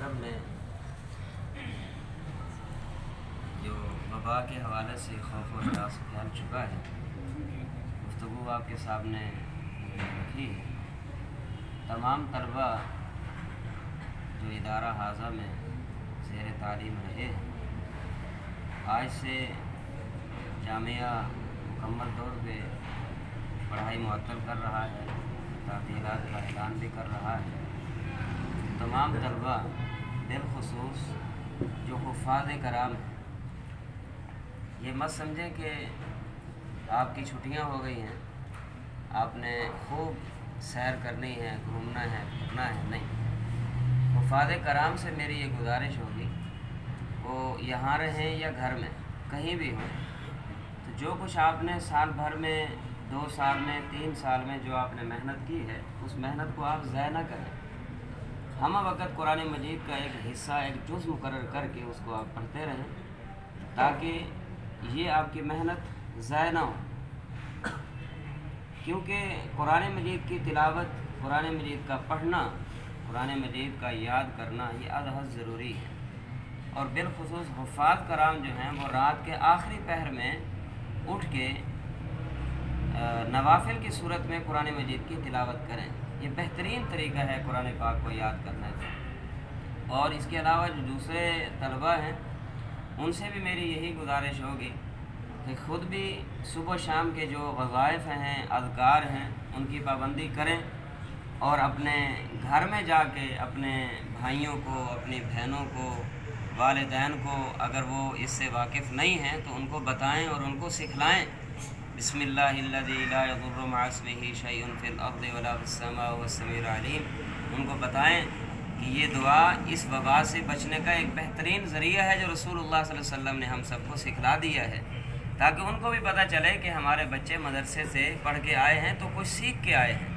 عرب میں جو وبا کے حوالے سے خوف و ہراس پھیل چکا ہے، گفتگو آپ کے سامنے رکھی ہے۔ تمام طلباء جو ادارہ حاضہ میں زیر تعلیم رہے، آج سے جامعہ مکمل طور پہ پڑھائی معطل کر رہا ہے، تعطیلات کا اعلان بھی کر رہا ہے۔ تمام طلباء بالخصوص جو حفاظ کرام ہیں، یہ مت سمجھیں کہ آپ کی چھٹیاں ہو گئی ہیں، آپ نے خوب سیر کرنی ہے، گھومنا ہے، پھرنا ہے، نہیں۔ حفاظ کرام سے میری یہ گزارش ہوگی، وہ یہاں رہیں یا گھر میں کہیں بھی ہوں، تو جو کچھ آپ نے سال بھر میں، 2 سال میں، 3 سال میں جو آپ نے محنت کی ہے، اس محنت کو آپ ضائع نہ کریں۔ ہم وقت قرآن مجید کا ایک حصہ، ایک جز مقرر کر کے اس کو آپ پڑھتے رہیں، تاکہ یہ آپ کی محنت ضائع نہ ہو۔ کیونکہ قرآن مجید کی تلاوت، قرآن مجید کا پڑھنا، قرآن مجید کا یاد کرنا، یہ ازحد ضروری ہے۔ اور بالخصوص حفاظ کرام جو ہیں، وہ رات کے آخری پہر میں اٹھ کے نوافل کی صورت میں قرآن مجید کی تلاوت کریں۔ یہ بہترین طریقہ ہے قرآن پاک کو یاد کرنے کا۔ اور اس کے علاوہ جو دوسرے طلباء ہیں، ان سے بھی میری یہی گزارش ہوگی کہ خود بھی صبح و شام کے جو وظائف ہیں، اذکار ہیں، ان کی پابندی کریں، اور اپنے گھر میں جا کے اپنے بھائیوں کو، اپنی بہنوں کو، والدین کو، اگر وہ اس سے واقف نہیں ہیں تو ان کو بتائیں اور ان کو سکھلائیں۔ بسم اللہ الذی لا یضر مع اسمہ شیء فی الارض ولا فی السماء وهو السمیع العلیم۔ ان کو بتائیں کہ یہ دعا اس وبا سے بچنے کا ایک بہترین ذریعہ ہے جو رسول اللہ صلی اللہ علیہ وسلم نے ہم سب کو سکھلا دیا ہے، تاکہ ان کو بھی پتہ چلے کہ ہمارے بچے مدرسے سے پڑھ کے آئے ہیں تو کچھ سیکھ کے آئے ہیں،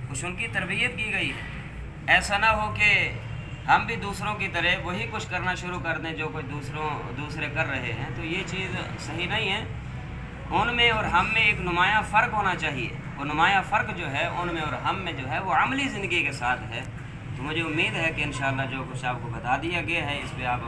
کچھ ان کی تربیت کی گئی ہے۔ ایسا نہ ہو کہ ہم بھی دوسروں کی طرح وہی کچھ کرنا شروع کر دیں جو کوئی دوسرے کر رہے ہیں، تو یہ چیز صحیح نہیں ہے۔ ان میں اور ہم میں ایک نمایاں فرق ہونا چاہیے۔ وہ نمایاں فرق جو ہے ان میں اور ہم میں جو ہے، وہ عملی زندگی کے ساتھ ہے۔ تو مجھے امید ہے کہ انشاءاللہ جو کچھ آپ کو بتا دیا گیا ہے، اس پہ آپ